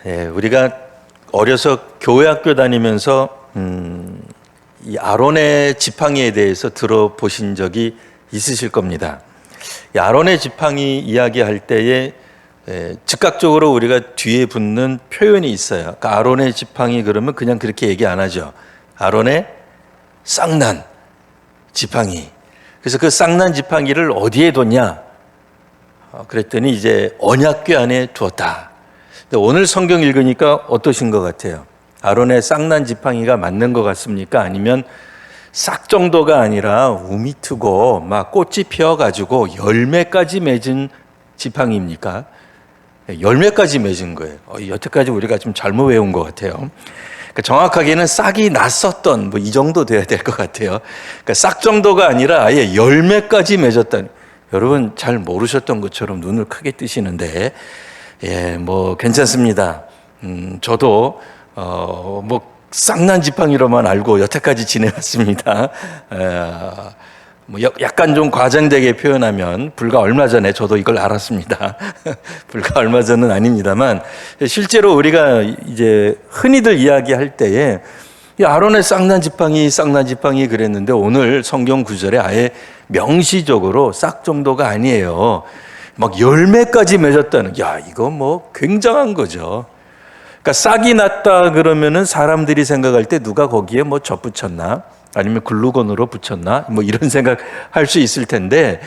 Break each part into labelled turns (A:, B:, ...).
A: 우리가 어려서 교회 학교 다니면서 이 아론의 지팡이에 대해서 들어보신 적이 있으실 겁니다. 이 아론의 지팡이 이야기할 때에 즉각적으로 우리가 뒤에 붙는 표현이 있어요. 그러니까 아론의 지팡이 그러면 그냥 그렇게 얘기 안 하죠. 아론의 쌍난 지팡이. 그래서 그 쌍난 지팡이를 어디에 뒀냐? 그랬더니 이제 언약궤 안에 두었다. 근데 오늘 성경 읽으니까 어떠신 것 같아요? 아론의 쌍난 지팡이가 맞는 것 같습니까? 아니면 싹 정도가 아니라 우미 트고 막 꽃이 피어가지고 열매까지 맺은 지팡이입니까? 열매까지 맺은 거예요. 여태까지 우리가 좀 잘못 외운 것 같아요. 그러니까 정확하게는 싹이 났었던 이 정도 돼야 될 것 같아요. 그러니까 싹 정도가 아니라 아예 열매까지 맺었다니. 여러분 잘 모르셨던 것처럼 눈을 크게 뜨시는데, 괜찮습니다. 저도 쌍난 지팡이로만 알고 여태까지 지내왔습니다. 약간 좀 과장되게 표현하면 불과 얼마 전에 저도 이걸 알았습니다. 불과 얼마 전은 아닙니다만 실제로 우리가 이제 흔히들 이야기할 때에 아론의 쌍난 지팡이 그랬는데 오늘 성경 구절에 아예 명시적으로 싹 정도가 아니에요. 막 열매까지 맺었다는, 이거 굉장한 거죠. 그러니까 싹이 났다 그러면은 사람들이 생각할 때 누가 거기에 덧붙였나? 아니면 글루건으로 붙였나? 이런 생각할 수 있을 텐데,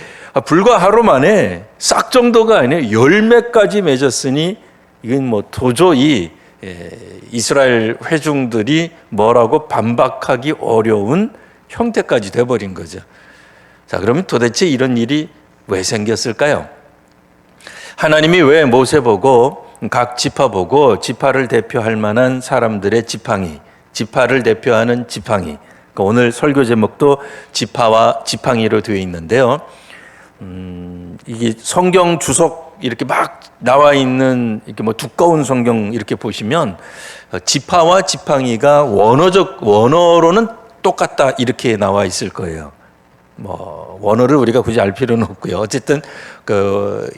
A: 불과 하루 만에 싹 정도가 아니에요. 열매까지 맺었으니 이건 도저히 이스라엘 회중들이 뭐라고 반박하기 어려운 형태까지 돼버린 거죠. 자, 그러면 도대체 이런 일이 왜 생겼을까요? 하나님이 왜 모세 보고 각 지파 보고 지파를 대표할 만한 사람들의 지파를 대표하는 지팡이. 그러니까 오늘 설교 제목도 지파와 지팡이로 되어 있는데요. 이게 성경 주석 이렇게 막 나와 있는 이렇게 두꺼운 성경 이렇게 보시면 지파와 지팡이가 원어로는 똑같다 이렇게 나와 있을 거예요. 원어를 우리가 굳이 알 필요는 없고요. 어쨌든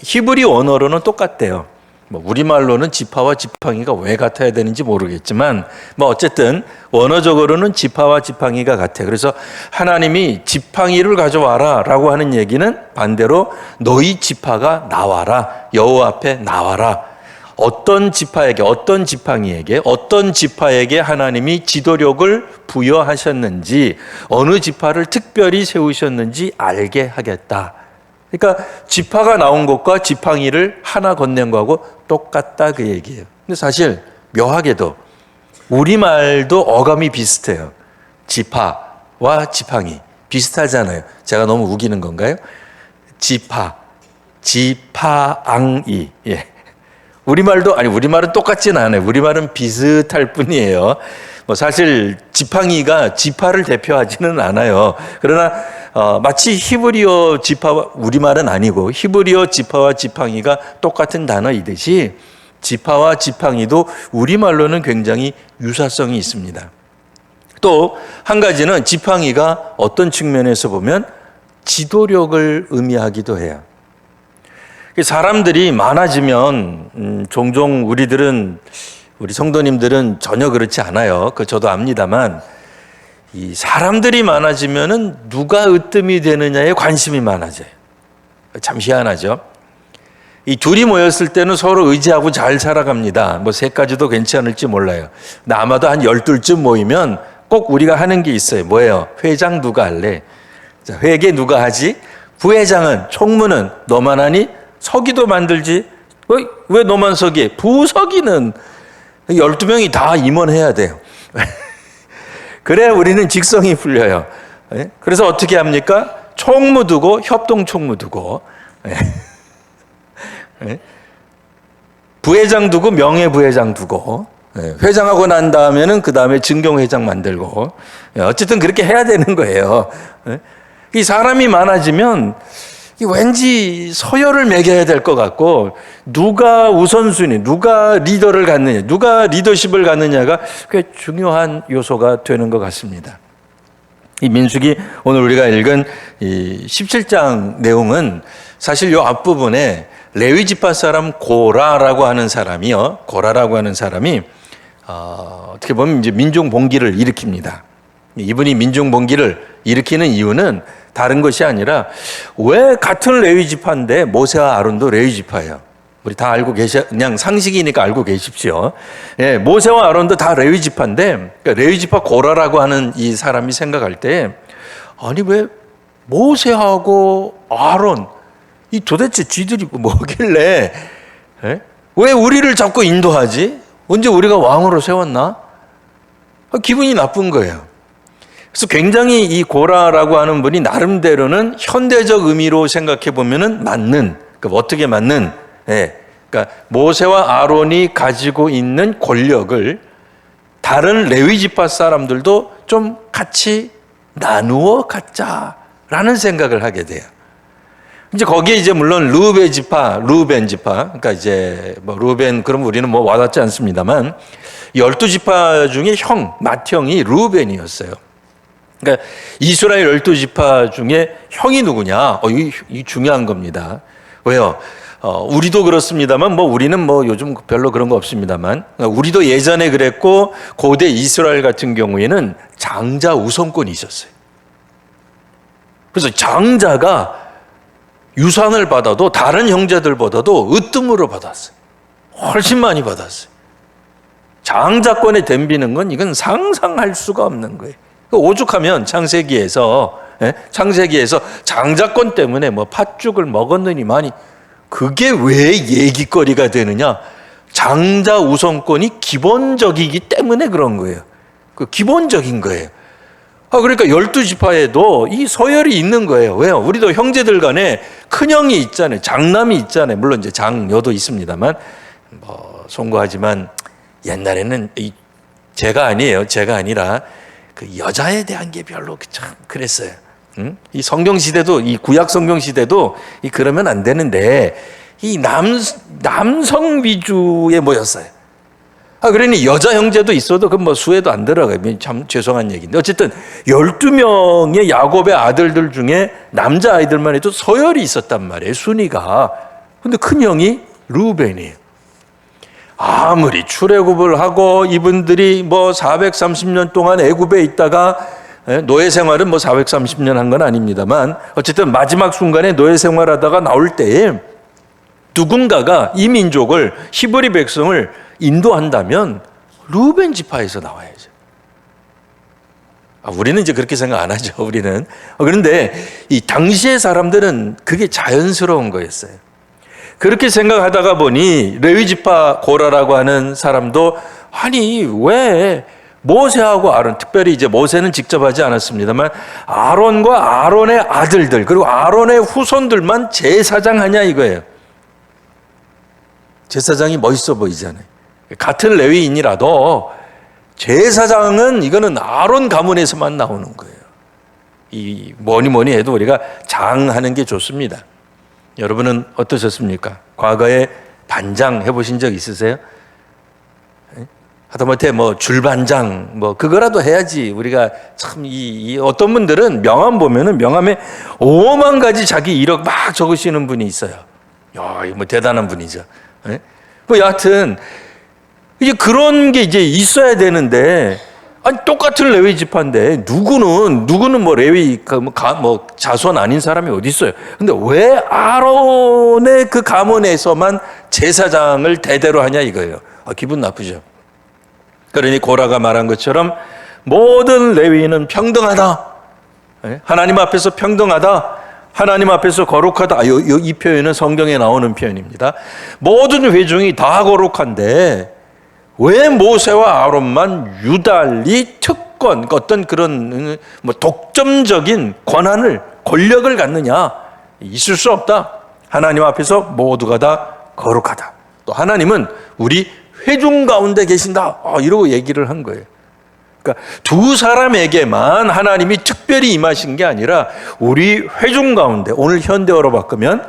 A: 히브리 원어로는 똑같대요. 우리말로는 지파와 지팡이가 왜 같아야 되는지 모르겠지만 어쨌든 원어적으로는 지파와 지팡이가 같아요. 그래서 하나님이 지팡이를 가져와라 라고 하는 얘기는 반대로 너희 지파가 나와라, 여호와 앞에 나와라. 어떤 지파에게, 어떤 지팡이에게, 어떤 지파에게 하나님이 지도력을 부여하셨는지, 어느 지파를 특별히 세우셨는지 알게 하겠다. 그러니까 지파가 나온 것과 지팡이를 하나 건넨 거하고 똑같다 그 얘기예요. 근데 사실 묘하게도 우리말도 어감이 비슷해요. 지파와 지팡이 비슷하잖아요. 제가 너무 우기는 건가요? 지파앙이. 우리말은 똑같진 않아요. 우리말은 비슷할 뿐이에요. 사실 지팡이가 지파를 대표하지는 않아요. 그러나 마치 히브리어 지파와, 우리말은 아니고 히브리어 지파와 지팡이가 똑같은 단어이듯이 지파와 지팡이도 우리말로는 굉장히 유사성이 있습니다. 또 한 가지는 지팡이가 어떤 측면에서 보면 지도력을 의미하기도 해요. 사람들이 많아지면 종종 우리 성도님들은 전혀 그렇지 않아요. 저도 압니다만 이 사람들이 많아지면은 누가 으뜸이 되느냐에 관심이 많아져요. 참 희한하죠. 이 둘이 모였을 때는 서로 의지하고 잘 살아갑니다. 셋까지도 괜찮을지 몰라요. 근데 아마도 한 12쯤 모이면 꼭 우리가 하는 게 있어요. 뭐예요? 회장 누가 할래? 자, 회계 누가 하지? 부회장은, 총무는 너만 하니? 서기도 만들지? 왜 너만 서기해? 부서기는 12명이 다 임원해야 돼요. 그래야 우리는 직성이 풀려요. 그래서 어떻게 합니까? 총무 두고 협동총무 두고 부회장 두고 명예부회장 두고 회장하고 난 다음에는 그 다음에 증경회장 만들고 어쨌든 그렇게 해야 되는 거예요. 이 사람이 많아지면 왠지 서열을 매겨야 될 것 같고 누가 우선순위, 누가 리더를 갖느냐, 누가 리더십을 갖느냐가 꽤 중요한 요소가 되는 것 같습니다. 이 민수기 오늘 우리가 읽은 이 17장 내용은 사실 이 앞부분에 레위 지파 사람 고라라고 하는 사람이요. 고라라고 하는 사람이 어떻게 보면 이제 민중 봉기를 일으킵니다. 이분이 민중 봉기를 일으키는 이유는 다른 것이 아니라 왜 같은 레위 지파인데 모세와 아론도 레위 지파예요. 우리 다 알고 그냥 상식이니까 알고 계십시오. 예, 모세와 아론도 다 레위 지파인데, 그러니까 레위 지파 고라라고 하는 이 사람이 생각할 때, 아니 왜 모세하고 아론 이 도대체 쥐들이 뭐길래 왜 우리를 자꾸 인도하지? 언제 우리가 왕으로 세웠나? 기분이 나쁜 거예요. 그래서 굉장히 이 고라라고 하는 분이 나름대로는 현대적 의미로 생각해 보면은 맞는, 그러니까 어떻게 맞는, 그러니까 모세와 아론이 가지고 있는 권력을 다른 레위 지파 사람들도 좀 같이 나누어 갖자라는 생각을 하게 돼요. 이제 거기에 이제 물론 루벤 지파, 그러니까 이제 뭐 루벤 그럼 우리는 뭐 와닿지 않습니다만 12지파 중에 맏형이 루벤이었어요. 그러니까 이스라엘 12지파 중에 형이 누구냐? 이 중요한 겁니다. 왜요? 우리도 그렇습니다만 뭐 우리는 뭐 요즘 별로 그런 거 없습니다만 우리도 예전에 그랬고 고대 이스라엘 같은 경우에는 장자 우선권이 있었어요. 그래서 장자가 유산을 받아도 다른 형제들보다도 으뜸으로 받았어요. 훨씬 많이 받았어요. 장자권에 덤비는 건 이건 상상할 수가 없는 거예요. 오죽하면 창세기에서 장자권 때문에 뭐 팥죽을 먹었느니만이 그게 왜 얘기거리가 되느냐? 장자 우선권이 기본적이기 때문에 그런 거예요. 그 기본적인 거예요. 그러니까 12지파에도 이 서열이 있는 거예요. 왜요? 우리도 형제들 간에 큰형이 있잖아요. 장남이 있잖아요. 물론 이제 장녀도 있습니다만 뭐 송구하지만 옛날에는 제가 아니라 그 여자에 대한 게 별로 참 그랬어요. 이 성경 시대도 이 구약 성경 시대도 그러면 안 되는데 이 남성 위주에 모였어요. 그러니 여자 형제도 있어도 그 뭐 수에도 안 들어가요. 참 죄송한 얘기인데 어쨌든 12명의 야곱의 아들들 중에 남자 아이들만 해도 서열이 있었단 말이에요. 순위가. 근데 큰 형이 루벤이에요. 아무리 출애굽을 하고 이분들이 뭐 430년 동안 애굽에 있다가 노예 생활은 뭐 430년 한 건 아닙니다만 어쨌든 마지막 순간에 노예 생활하다가 나올 때에 누군가가 이 민족을 히브리 백성을 인도한다면 루벤 지파에서 나와야죠. 우리는 이제 그렇게 생각 안 하죠. 우리는. 그런데 이 당시의 사람들은 그게 자연스러운 거였어요. 그렇게 생각하다가 보니 레위 지파 고라라고 하는 사람도 아니 왜 모세하고 아론, 특별히 이제 모세는 직접 하지 않았습니다만 아론과 아론의 아들들 그리고 아론의 후손들만 제사장 하냐 이거예요. 제사장이 멋있어 보이잖아요. 같은 레위인이라도 제사장은 이거는 아론 가문에서만 나오는 거예요. 이 뭐니 해도 우리가 장하는 게 좋습니다. 여러분은 어떠셨습니까? 과거에 반장 해보신 적 있으세요? 하다못해 뭐 줄반장 뭐 그거라도 해야지. 우리가 참 이 어떤 분들은 명함 보면은 명함에 5만 가지 자기 이력 막 적으시는 분이 있어요. 야, 이거 뭐 대단한 분이죠. 뭐 여하튼 이제 그런 게 이제 있어야 되는데 아니 똑같은 레위 지파인데 누구는 뭐 레위 뭐 자손 아닌 사람이 어디 있어요? 근데 왜 아론의 그 가문에서만 제사장을 대대로 하냐 이거예요. 기분 나쁘죠. 그러니 고라가 말한 것처럼 모든 레위인은 평등하다. 하나님 앞에서 평등하다. 하나님 앞에서 거룩하다. 이 표현은 성경에 나오는 표현입니다. 모든 회중이 다 거룩한데 왜 모세와 아론만 유달리 특권, 어떤 그런 뭐 독점적인 권력을 갖느냐? 있을 수 없다. 하나님 앞에서 모두가 다 거룩하다. 또 하나님은 우리 회중 가운데 계신다. 이러고 얘기를 한 거예요. 그러니까 두 사람에게만 하나님이 특별히 임하신 게 아니라 우리 회중 가운데, 오늘 현대어로 바꾸면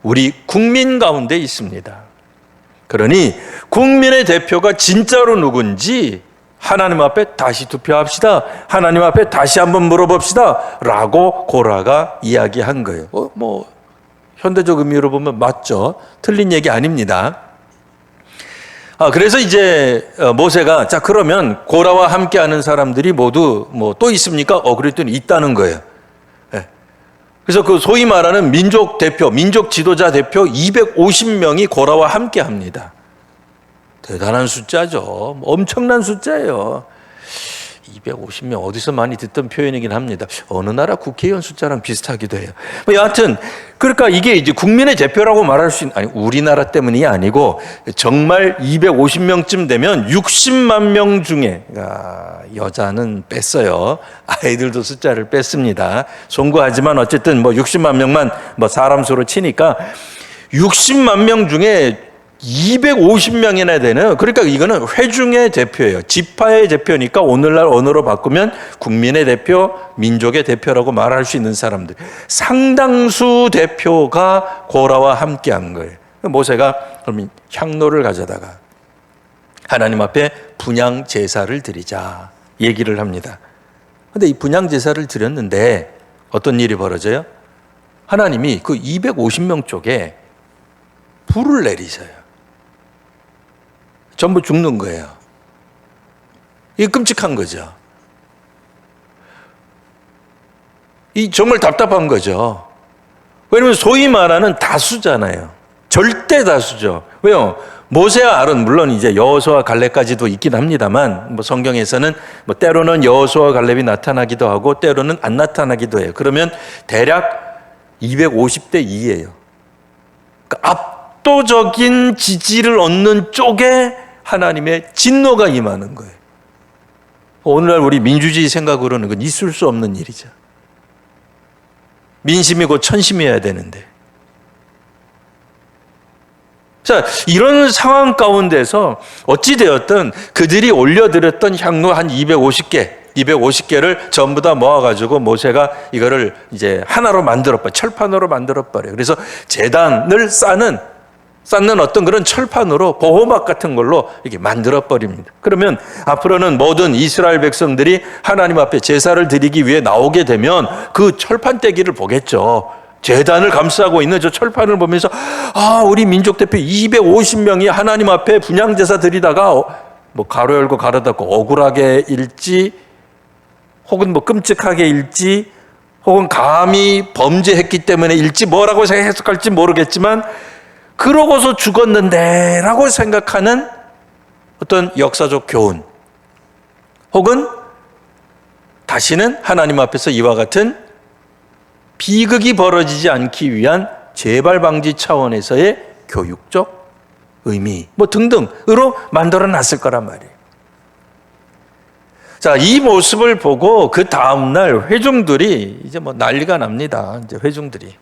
A: 우리 국민 가운데 있습니다. 그러니 국민의 대표가 진짜로 누군지 하나님 앞에 다시 투표합시다. 하나님 앞에 다시 한번 물어봅시다. 라고 고라가 이야기한 거예요. 현대적 의미로 보면 맞죠. 틀린 얘기 아닙니다. 그래서 이제 모세가 자 그러면 고라와 함께하는 사람들이 모두 뭐 또 있습니까? 그랬더니 있다는 거예요. 그래서 그 소위 말하는 민족 대표, 민족 지도자 대표 250명이 고라와 함께합니다. 대단한 숫자죠. 엄청난 숫자예요. 250명 어디서 많이 듣던 표현이긴 합니다. 어느 나라 국회의원 숫자랑 비슷하기도 해요. 여하튼 그러니까 이게 이제 국민의 대표라고 말할 수 있는, 아니 우리나라 때문이 아니고 정말 250명쯤 되면 60만 명 중에 여자는 뺐어요. 아이들도 숫자를 뺐습니다. 송구하지만 어쨌든 뭐 60만 명만 뭐 사람 수로 치니까 60만 명 중에 250명이나 되는, 그러니까 이거는 회중의 대표예요. 지파의 대표니까 오늘날 언어로 바꾸면 국민의 대표, 민족의 대표라고 말할 수 있는 사람들. 상당수 대표가 고라와 함께 한 거예요. 모세가 그러면 향로를 가져다가 하나님 앞에 분향 제사를 드리자 얘기를 합니다. 근데 이 분향 제사를 드렸는데 어떤 일이 벌어져요? 하나님이 그 250명 쪽에 불을 내리셔요. 전부 죽는 거예요. 이게 끔찍한 거죠. 이 정말 답답한 거죠. 왜냐하면 소위 말하는 다수잖아요. 절대 다수죠. 왜요? 모세와 아론, 물론 이제 여호수아 갈렙까지도 있긴 합니다만, 뭐 성경에서는 뭐 때로는 여호수아 갈렙이 나타나기도 하고 때로는 안 나타나기도 해요. 그러면 대략 250대 2예요. 그러니까 압도적인 지지를 얻는 쪽에 하나님의 진노가 임하는 거예요. 오늘날 우리 민주주의 생각으로는 그건 있을 수 없는 일이죠. 민심이 곧 천심이어야 되는데. 자, 이런 상황 가운데서 어찌되었든 그들이 올려드렸던 향로 한 250개를 전부 다 모아가지고 모세가 이거를 이제 하나로 만들어버려, 철판으로 만들어버려요. 그래서 제단을 쌓는 어떤 그런 철판으로 보호막 같은 걸로 이렇게 만들어버립니다. 그러면 앞으로는 모든 이스라엘 백성들이 하나님 앞에 제사를 드리기 위해 나오게 되면 그 철판대기를 보겠죠. 제단을 감싸고 있는 저 철판을 보면서 우리 민족 대표 250명이 하나님 앞에 분향제사 드리다가 뭐 가로 열고 가로 닫고 억울하게 일지 혹은 뭐 끔찍하게 일지 혹은 감히 범죄했기 때문에 일지 뭐라고 해석할지 모르겠지만 그러고서 죽었는데 라고 생각하는 어떤 역사적 교훈 혹은 다시는 하나님 앞에서 이와 같은 비극이 벌어지지 않기 위한 재발 방지 차원에서의 교육적 의미 뭐 등등으로 만들어 놨을 거란 말이에요. 자, 이 모습을 보고 그 다음날 회중들이 이제 뭐 난리가 납니다. 이제 회중들이.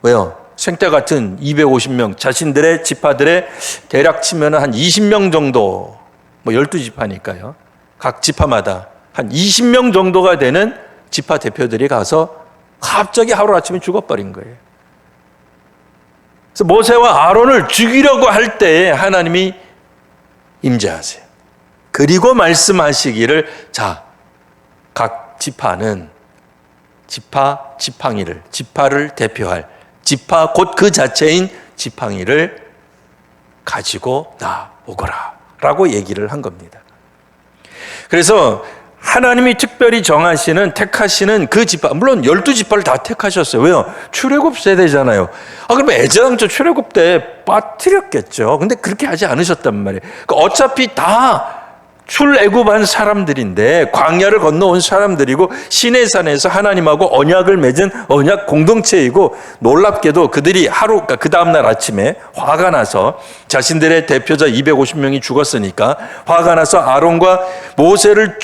A: 왜요? 생때 같은 250명, 자신들의 지파들의 대략 치면 한 20명 정도, 뭐 12지파니까요. 각 지파마다 한 20명 정도가 되는 지파 대표들이 가서 갑자기 하루아침에 죽어버린 거예요. 그래서 모세와 아론을 죽이려고 할 때에 하나님이 임재하세요. 그리고 말씀하시기를 자, 각 지파는 지팡이를, 지파를 대표할 지파 곧 그 자체인 지팡이를 가지고 나오거라 라고 얘기를 한 겁니다. 그래서 하나님이 특별히 정하시는 택하시는 그 지파, 물론 12지파를 다 택하셨어요. 왜요? 출애굽 세대잖아요. 그러면 애장저 출애굽 때 빠뜨렸겠죠. 근데 그렇게 하지 않으셨단 말이에요. 어차피 다 출애굽한 사람들인데 광야를 건너온 사람들이고 시내산에서 하나님하고 언약을 맺은 언약 공동체이고 놀랍게도 그들이 그러니까 그 다음날 아침에 화가 나서 자신들의 대표자 250명이 죽었으니까 화가 나서 아론과 모세를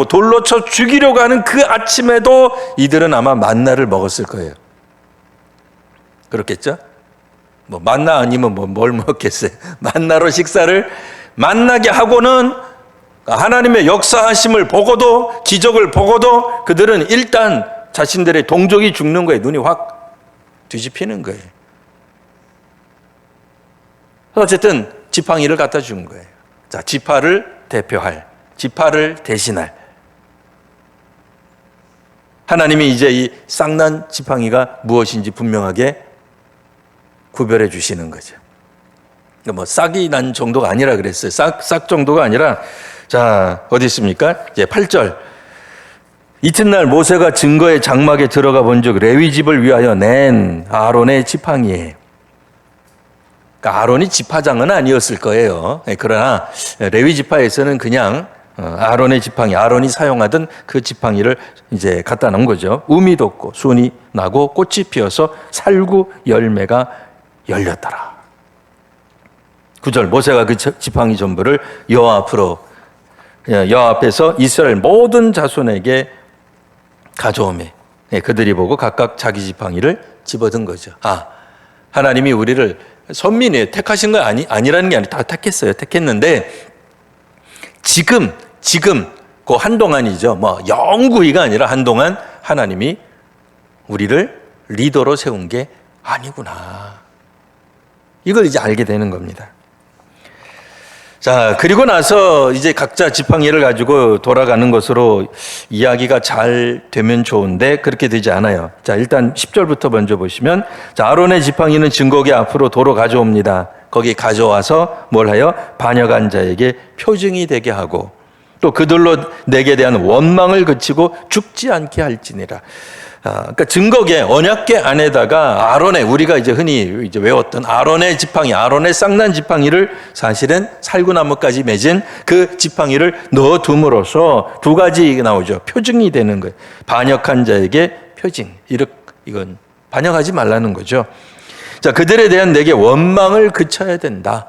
A: 돌로 쳐 죽이려고 하는 그 아침에도 이들은 아마 만나를 먹었을 거예요. 그렇겠죠? 뭐 만나 아니면 뭘 먹겠어요? 만나로 식사를 만나게 하고는 하나님의 역사하심을 보고도 기적을 보고도 그들은 일단 자신들의 동족이 죽는 거에 눈이 확 뒤집히는 거예요. 어쨌든 지팡이를 갖다 준 거예요. 자, 지파를 대표할, 지파를 대신할. 하나님이 이제 이 쌍난 지팡이가 무엇인지 분명하게 구별해 주시는 거죠. 뭐 싹이 난 정도가 아니라 그랬어요. 싹 정도가 아니라, 자, 어디 있습니까? 이제 8절. 이튿날 모세가 증거의 장막에 들어가 본즉 레위 집을 위하여 낸 아론의 지팡이에. 그러니까 아론이 지파장은 아니었을 거예요. 그러나 레위 지파에서는 그냥 아론의 지팡이, 아론이 사용하던 그 지팡이를 이제 갖다 놓은 거죠. 음이 돋고 순이 나고 꽃이 피어서 살구 열매가 열렸더라. 9절 모세가 그 지팡이 전부를 여호와 앞으로, 여호와 앞에서 이스라엘 모든 자손에게 가져오매 그들이 보고 각각 자기 지팡이를 집어든 거죠. 아, 하나님이 우리를 선민이에요. 택하신 거 아니라는 게 아니라 다 택했어요. 택했는데 지금 그 한동안이죠. 뭐 영구히가 아니라 한동안 하나님이 우리를 리더로 세운 게 아니구나. 이걸 이제 알게 되는 겁니다. 자, 그리고 나서 이제 각자 지팡이를 가지고 돌아가는 것으로 이야기가 잘 되면 좋은데 그렇게 되지 않아요. 자, 일단 10절부터 먼저 보시면, 자, 아론의 지팡이는 증거궤 앞으로 도로 가져옵니다. 거기 가져와서 뭘 하여? 반역한 자에게 표징이 되게 하고 또 그들로 내게 대한 원망을 그치고 죽지 않게 할지니라. 그러니까 증거궤, 언약궤 안에다가 아론의, 우리가 이제 흔히 이제 외웠던 아론의 지팡이, 아론의 쌍난 지팡이를 사실은 살구나무까지 맺은 그 지팡이를 넣어둠으로써 두 가지 나오죠. 표징이 되는 거예요. 반역한 자에게 표징. 이건 반역하지 말라는 거죠. 자, 그들에 대한 내게 원망을 그쳐야 된다.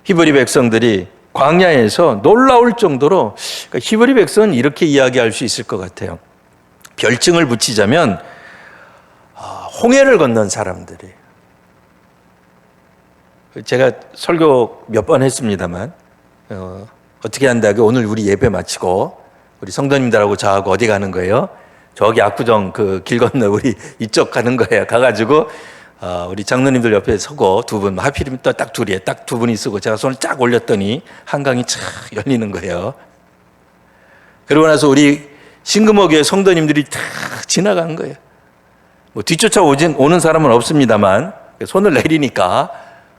A: 히브리 백성들이 광야에서 놀라울 정도로, 그러니까 히브리 백성은 이렇게 이야기할 수 있을 것 같아요. 별칭을 붙이자면 홍해를 건넌 사람들이. 제가 설교 몇 번 했습니다만 어떻게 한다고 오늘 우리 예배 마치고 우리 성도님들하고 저하고 어디 가는 거예요? 저기 압구정 그 길 건너 우리 이쪽 가는 거예요. 가가지고 우리 장로님들 옆에 서고 두 분, 하필이면 또 딱 둘이에요. 딱 두 분이 쓰고 제가 손을 쫙 올렸더니 한강이 쫙 열리는 거예요. 그러고 나서 우리 신금호교회 성도님들이 다 지나간 거예요. 뭐 뒤쫓아 오는 사람은 없습니다만 손을 내리니까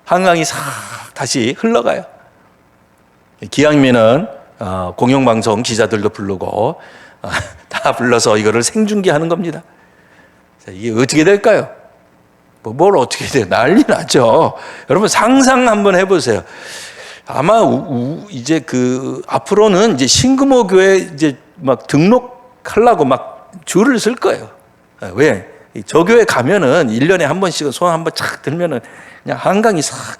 A: 한강이 싹 다시 흘러가요. 기왕이면은 공영방송 기자들도 부르고 다 불러서 이거를 생중계하는 겁니다. 이게 어떻게 될까요? 뭘 어떻게 돼요? 난리 나죠. 여러분 상상 한번 해보세요. 아마 이제 그 앞으로는 이제 신금호교회 이제 막 등록하려고 막 줄을 쓸 거예요. 왜? 저 교회 가면은 1년에 한 번씩은 손 한 번 착 들면은 그냥 한강이 싹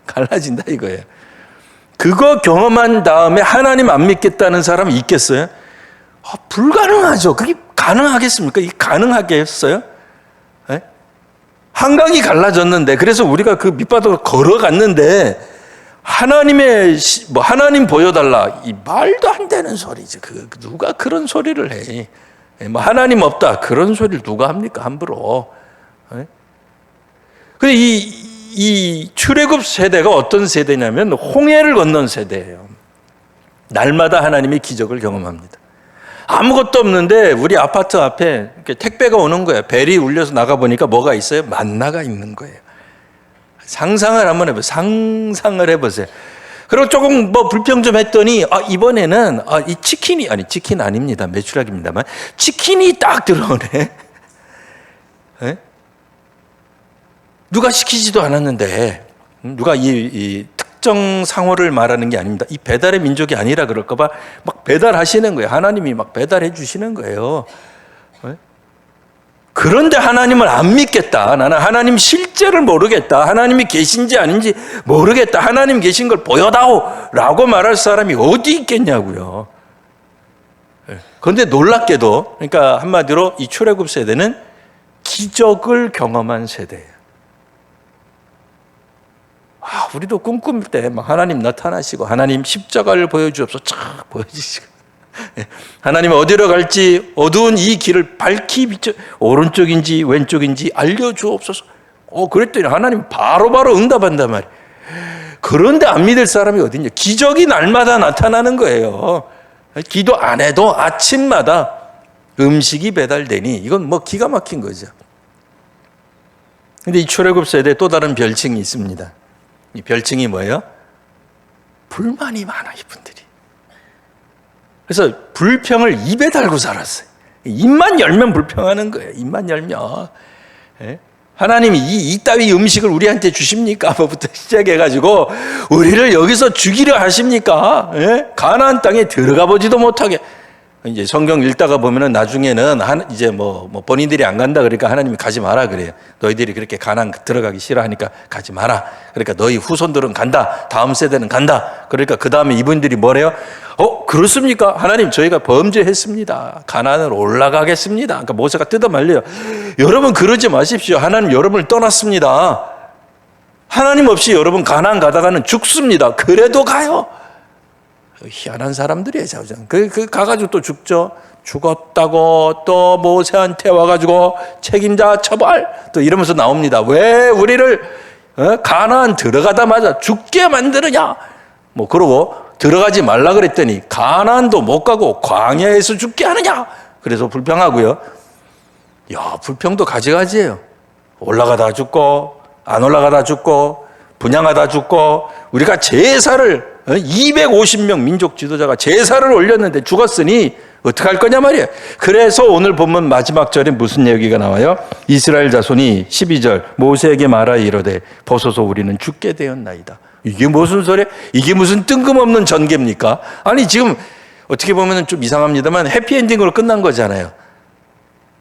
A: 갈라진다 이거예요. 그거 경험한 다음에 하나님 안 믿겠다는 사람이 있겠어요? 불가능하죠. 그게 가능하겠습니까? 이게 가능하겠어요? 네? 한강이 갈라졌는데, 그래서 우리가 그 밑바닥으로 걸어갔는데 하나님 보여달라. 이 말도 안 되는 소리지. 누가 그런 소리를 해. 뭐 하나님 없다. 그런 소리를 누가 합니까? 함부로. 근데 이 출애굽 세대가 어떤 세대냐면 홍해를 건넌 세대예요. 날마다 하나님이 기적을 경험합니다. 아무것도 없는데 우리 아파트 앞에 택배가 오는 거예요. 벨이 울려서 나가보니까 뭐가 있어요? 만나가 있는 거예요. 상상을 한번 해보세요. 상상을 해보세요. 그리고 조금 뭐 불평 좀 했더니 이번에는 이 치킨 아닙니다. 메추라기입니다만 치킨이 딱 들어오네. 네? 누가 시키지도 않았는데 누가 이 특정 상호를 말하는 게 아닙니다. 이 배달의 민족이 아니라 그럴까 봐 막 배달하시는 거예요. 하나님이 막 배달해 주시는 거예요. 네? 그런데 하나님을 안 믿겠다. 나는 하나님 실제를 모르겠다. 하나님이 계신지 아닌지 모르겠다. 하나님 계신 걸 보여다오 라고 말할 사람이 어디 있겠냐고요. 그런데 놀랍게도, 그러니까 한마디로 이 출애굽 세대는 기적을 경험한 세대예요. 우리도 꿈꿀 때 막 하나님 나타나시고 하나님 십자가를 보여주옵소서 쫙 보여주시고 하나님 어디로 갈지 어두운 이 길을 밝히 비춰 오른쪽인지 왼쪽인지 알려주옵소서. 그랬더니 하나님 바로바로 응답한단 말이에요. 그런데 안 믿을 사람이 어딨냐. 기적이 날마다 나타나는 거예요. 기도 안 해도 아침마다 음식이 배달되니 이건 뭐 기가 막힌 거죠. 근데 이 출애굽 세대에 또 다른 별칭이 있습니다. 이 별칭이 뭐예요? 불만이 많아, 이분들이. 그래서 불평을 입에 달고 살았어요. 입만 열면 불평하는 거예요. 입만 열면. 예? 하나님이 이따위 음식을 우리한테 주십니까? 뭐부터 시작해가지고 우리를 여기서 죽이려 하십니까? 예? 가나안 땅에 들어가 보지도 못하게. 이제 성경 읽다가 보면은 나중에는 이제 뭐 본인들이 안 간다 그러니까 하나님이 가지 마라 그래요. 너희들이 그렇게 가나안 들어가기 싫어하니까 가지 마라. 그러니까 너희 후손들은 간다. 다음 세대는 간다. 그러니까 그 다음에 이분들이 뭐래요? 그렇습니까? 하나님 저희가 범죄했습니다. 가나안으로 올라가겠습니다. 그러니까 모세가 뜯어 말려요. 여러분 그러지 마십시오. 하나님 여러분을 떠났습니다. 하나님 없이 여러분 가나안 가다가는 죽습니다. 그래도 가요. 희한한 사람들이에요, 자우장. 가가지고 또 죽죠. 죽었다고 또 모세한테 와가지고 책임자 처벌 또 이러면서 나옵니다. 왜 우리를 가나안 들어가자마자 죽게 만드느냐? 뭐 그러고 들어가지 말라 그랬더니 가나안도 못 가고 광야에서 죽게 하느냐? 그래서 불평하고요. 야, 불평도 가지가지예요. 올라가다 죽고 안 올라가다 죽고 분양하다 죽고 우리가 제사를 250명 민족 지도자가 제사를 올렸는데 죽었으니 어떡할 거냐 말이에요. 그래서 오늘 본문 마지막 절에 무슨 얘기가 나와요? 이스라엘 자손이 12절 모세에게 말하여 이르되 벗어서 우리는 죽게 되었나이다. 이게 무슨 소리야? 이게 무슨 뜬금없는 전개입니까? 아니 지금 어떻게 보면 좀 이상합니다만 해피엔딩으로 끝난 거잖아요.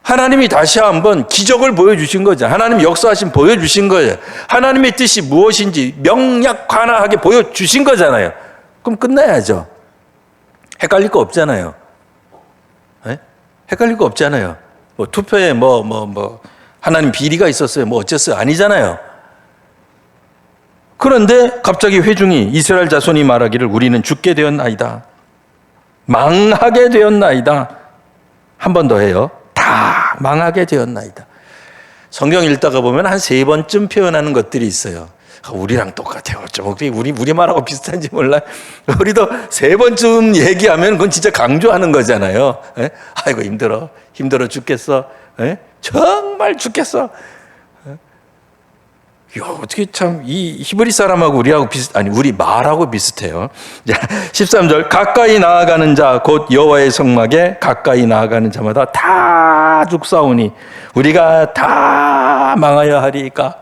A: 하나님이 다시 한번 기적을 보여주신 거죠. 하나님 역사하신 보여주신 거예요. 하나님의 뜻이 무엇인지 명약관하게 보여주신 거잖아요. 그럼 끝나야죠. 헷갈릴 거 없잖아요. 네? 헷갈릴 거 없잖아요. 뭐 투표에 하나님 비리가 있었어요. 뭐 어쨌어요. 아니잖아요. 그런데 갑자기 회중이 이스라엘 자손이 말하기를 우리는 죽게 되었나이다. 망하게 되었나이다. 한 번 더 해요. 다 망하게 되었나이다. 성경 읽다가 보면 한 3번쯤 표현하는 것들이 있어요. 우리랑 똑같아요. 우리 말하고 비슷한지 몰라요. 우리도 3번쯤 얘기하면 그건 진짜 강조하는 거잖아요. 에? 아이고 힘들어 죽겠어. 에? 정말 죽겠어. 야, 어떻게 참 이 히브리 사람하고 우리 말하고 비슷해요. 자, 13절 가까이 나아가는 자 곧 여호와의 성막에 가까이 나아가는 자마다 다 죽사오니 우리가 다 망하여 하리까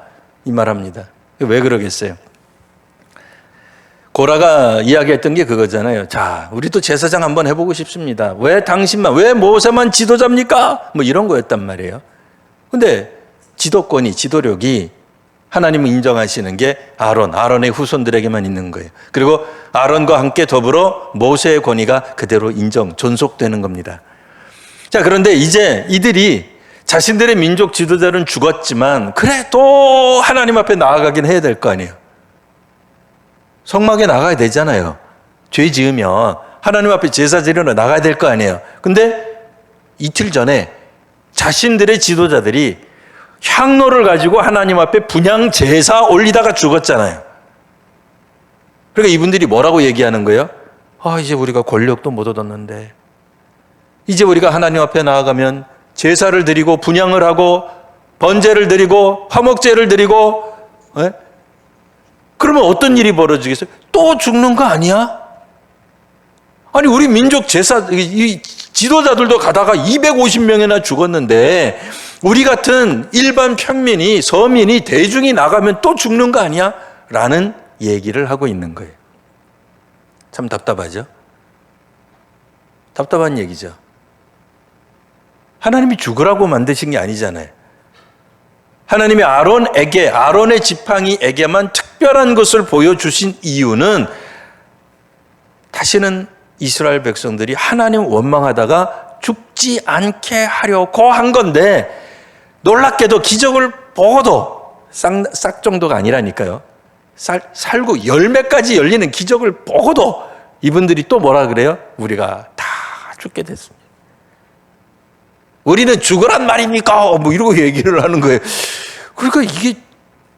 A: 이 말합니다. 왜 그러겠어요? 고라가 이야기했던 게 그거잖아요. 자, 우리도 제사장 한번 해보고 싶습니다. 왜 왜 모세만 지도자입니까? 뭐 이런 거였단 말이에요. 근데 지도력이 하나님은 인정하시는 게 아론의 후손들에게만 있는 거예요. 그리고 아론과 함께 더불어 모세의 권위가 그대로 존속되는 겁니다. 자, 그런데 이제 이들이 자신들의 민족 지도자는 죽었지만 그래 또 하나님 앞에 나아가긴 해야 될 거 아니에요. 성막에 나가야 되잖아요. 죄 지으면 하나님 앞에 제사 지르러 나가야 될 거 아니에요. 근데 이틀 전에 자신들의 지도자들이 향로를 가지고 하나님 앞에 분향 제사 올리다가 죽었잖아요. 그러니까 이분들이 뭐라고 얘기하는 거예요? 이제 우리가 권력도 못 얻었는데 이제 우리가 하나님 앞에 나아가면 제사를 드리고 분향을 하고 번제를 드리고 화목제를 드리고 그러면 어떤 일이 벌어지겠어요? 또 죽는 거 아니야? 아니 우리 민족 제사 이 지도자들도 가다가 250명이나 죽었는데 우리 같은 일반 평민이 서민이 대중이 나가면 또 죽는 거 아니야? 라는 얘기를 하고 있는 거예요. 참 답답하죠? 답답한 얘기죠. 하나님이 죽으라고 만드신 게 아니잖아요. 하나님이 아론의 지팡이에게만 특별한 것을 보여주신 이유는 다시는 이스라엘 백성들이 하나님 원망하다가 죽지 않게 하려고 한 건데 놀랍게도 기적을 보고도 싹 정도가 아니라니까요. 살고 열매까지 열리는 기적을 보고도 이분들이 또 뭐라 그래요? 우리가 다 죽게 됐습니다. 우리는 죽으란 말입니까? 뭐 이러고 얘기를 하는 거예요. 그러니까 이게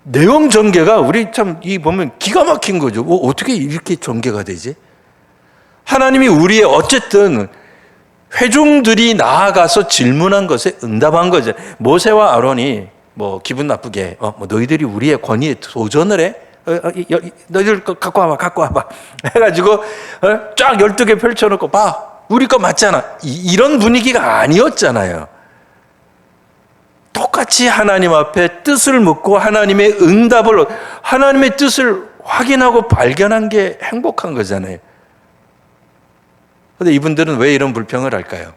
A: 내용 전개가 우리 참 보면 기가 막힌 거죠. 어떻게 이렇게 전개가 되지? 하나님이 우리의 어쨌든 회중들이 나아가서 질문한 것에 응답한 거죠. 모세와 아론이 기분 나쁘게 너희들이 우리의 권위에 도전을 해? 너희들 갖고 와봐 해가지고 쫙 12개 펼쳐놓고 봐, 우리 거 맞잖아, 이런 분위기가 아니었잖아요. 똑같이 하나님 앞에 뜻을 묻고 하나님의 응답을, 하나님의 뜻을 확인하고 발견한 게 행복한 거잖아요. 그런데 이분들은 왜 이런 불평을 할까요?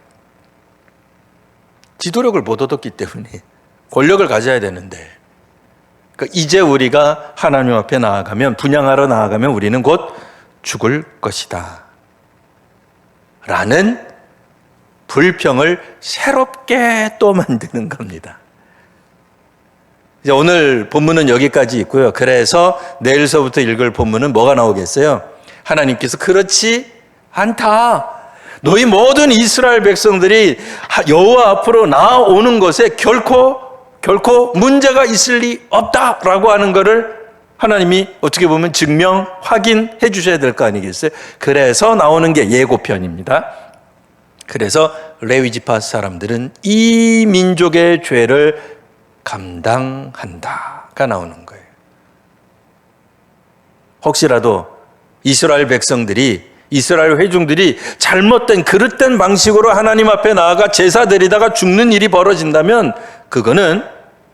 A: 지도력을 못 얻었기 때문에. 권력을 가져야 되는데, 그러니까 이제 우리가 하나님 앞에 나아가면, 분향하러 나아가면 우리는 곧 죽을 것이다 라는 불평을 새롭게 또 만드는 겁니다. 이제 오늘 본문은 여기까지 있고요. 그래서 내일서부터 읽을 본문은 뭐가 나오겠어요? 하나님께서 그렇지 않다, 너희 모든 이스라엘 백성들이 여호와 앞으로 나아오는 것에 결코 문제가 있을 리 없다라고 하는 것을 하나님이 어떻게 보면 증명, 확인해 주셔야 될 거 아니겠어요? 그래서 나오는 게 예고편입니다. 그래서 레위지파 사람들은 이 민족의 죄를 감당한다가 나오는 거예요. 혹시라도 이스라엘 백성들이, 이스라엘 회중들이 잘못된 그릇된 방식으로 하나님 앞에 나아가 제사 드리다가 죽는 일이 벌어진다면 그거는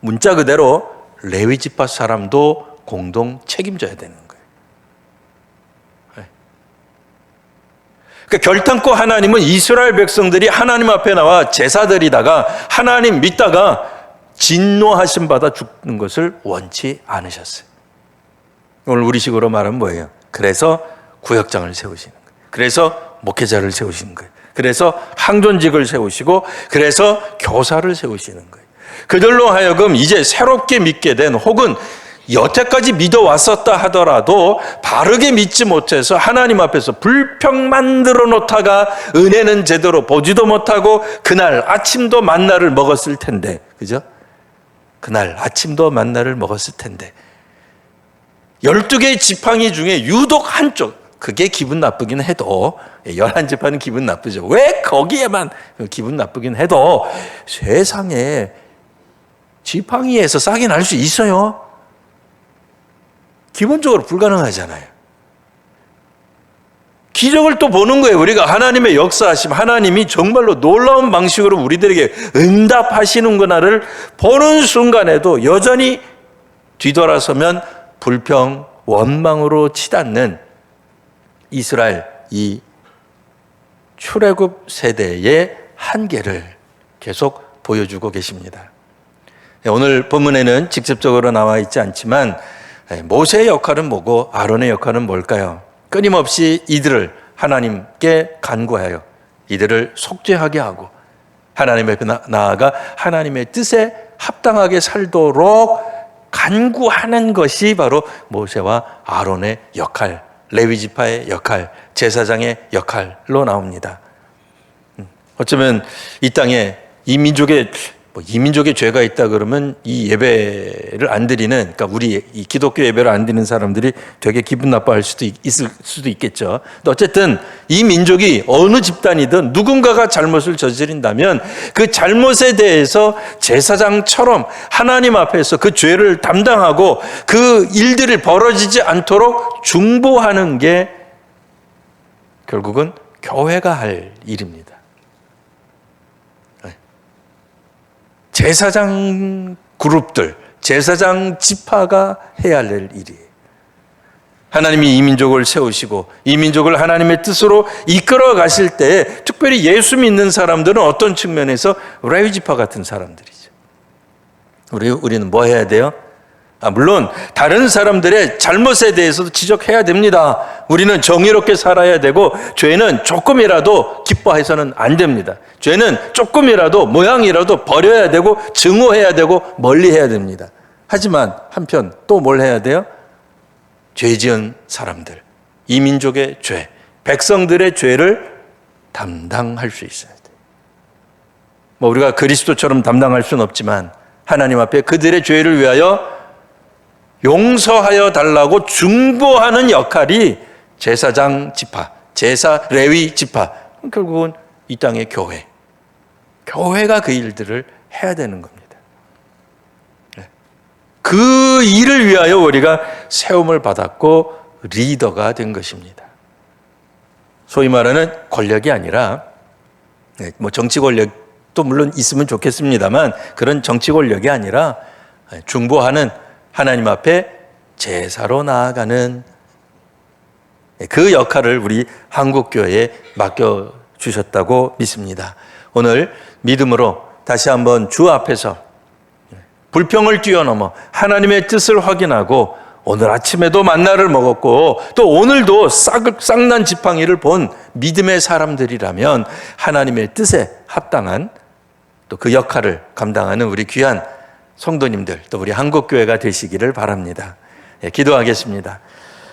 A: 문자 그대로 레위지파 사람도 공동 책임져야 되는 거예요. 그러니까 결단코 하나님은 이스라엘 백성들이 하나님 앞에 나와 제사 드리다가 하나님 믿다가 진노하심 받아 죽는 것을 원치 않으셨어요. 오늘 우리식으로 말하면 뭐예요? 그래서 구역장을 세우시는 거예요. 그래서 목회자를 세우시는 거예요. 그래서 항존직을 세우시고, 그래서 교사를 세우시는 거예요. 그들로 하여금 이제 새롭게 믿게 된, 혹은 여태까지 믿어왔었다 하더라도 바르게 믿지 못해서 하나님 앞에서 불평 만들어 놓다가 은혜는 제대로 보지도 못하고 그날 아침도 만나를 먹었을 텐데, 그죠? 그날 아침도 만나를 먹었을 텐데 12개의 지팡이 중에 유독 한쪽, 그게 기분 나쁘긴 해도, 11지파는 기분 나쁘죠. 왜 거기에만 기분 나쁘긴 해도 세상에 지팡이에서 싹이 날 수 있어요? 기본적으로 불가능하잖아요. 기적을 또 보는 거예요. 우리가 하나님의 역사하심, 하나님이 정말로 놀라운 방식으로 우리들에게 응답하시는구나를 보는 순간에도 여전히 뒤돌아서면 불평, 원망으로 치닫는 이스라엘 이 출애굽 세대의 한계를 계속 보여주고 계십니다. 오늘 본문에는 직접적으로 나와 있지 않지만 모세의 역할은 뭐고 아론의 역할은 뭘까요? 끊임없이 이들을 하나님께 간구하여 이들을 속죄하게 하고 하나님 앞에 나아가 하나님의 뜻에 합당하게 살도록 간구하는 것이 바로 모세와 아론의 역할, 레위지파의 역할, 제사장의 역할로 나옵니다. 어쩌면 이 땅에 이 민족의 죄가 있다 그러면 이 예배를 안 드리는, 그러니까 우리 이 기독교 예배를 안 드리는 사람들이 되게 기분 나빠할 수도 있을 수도 있겠죠. 근데 어쨌든 이 민족이 어느 집단이든 누군가가 잘못을 저지른다면 그 잘못에 대해서 제사장처럼 하나님 앞에서 그 죄를 담당하고 그 일들이 벌어지지 않도록 중보하는 게 결국은 교회가 할 일입니다. 제사장 그룹들, 제사장 지파가 해야 할 일이에요. 하나님이 이 민족을 세우시고 이 민족을 하나님의 뜻으로 이끌어 가실 때 특별히 예수 믿는 사람들은 어떤 측면에서 레위지파 같은 사람들이죠. 우리는 뭐 해야 돼요? 물론 다른 사람들의 잘못에 대해서도 지적해야 됩니다. 우리는 정의롭게 살아야 되고 죄는 조금이라도 기뻐해서는 안 됩니다. 죄는 조금이라도 모양이라도 버려야 되고 증오해야 되고 멀리해야 됩니다. 하지만 한편 또 뭘 해야 돼요? 죄 지은 사람들, 이 민족의 죄, 백성들의 죄를 담당할 수 있어야 돼요. 우리가 그리스도처럼 담당할 수는 없지만 하나님 앞에 그들의 죄를 위하여 용서하여 달라고 중보하는 역할이 제사장 지파, 레위 지파, 결국은 이 땅의 교회가 그 일들을 해야 되는 겁니다. 그 일을 위하여 우리가 세움을 받았고 리더가 된 것입니다. 소위 말하는 권력이 아니라 뭐 정치 권력도 물론 있으면 좋겠습니다만 그런 정치 권력이 아니라 중보하는 하나님 앞에 제사로 나아가는 그 역할을 우리 한국교회에 맡겨주셨다고 믿습니다. 오늘 믿음으로 다시 한번 주 앞에서 불평을 뛰어넘어 하나님의 뜻을 확인하고 오늘 아침에도 만나를 먹었고 또 오늘도 쌍난 지팡이를 본 믿음의 사람들이라면 하나님의 뜻에 합당한 또 그 역할을 감당하는 우리 귀한 성도님들 또 우리 한국교회가 되시기를 바랍니다. 기도하겠습니다.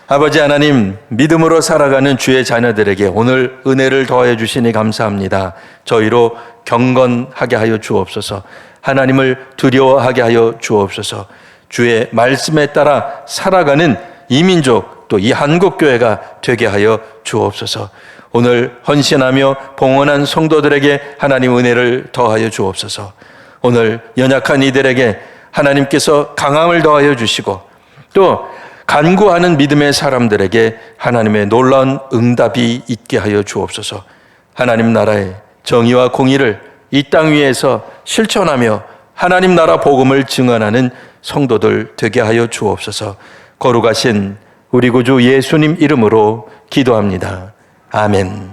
A: 아버지 하나님, 믿음으로 살아가는 주의 자녀들에게 오늘 은혜를 더하여 주시니 감사합니다. 저희로 경건하게 하여 주옵소서. 하나님을 두려워하게 하여 주옵소서. 주의 말씀에 따라 살아가는 이민족 또 이 한국교회가 되게 하여 주옵소서. 오늘 헌신하며 봉헌한 성도들에게 하나님 은혜를 더하여 주옵소서. 오늘 연약한 이들에게 하나님께서 강함을 더하여 주시고 또 간구하는 믿음의 사람들에게 하나님의 놀라운 응답이 있게 하여 주옵소서. 하나님 나라의 정의와 공의를 이 땅 위에서 실천하며 하나님 나라 복음을 증언하는 성도들 되게 하여 주옵소서. 거룩하신 우리 구주 예수님 이름으로 기도합니다. 아멘.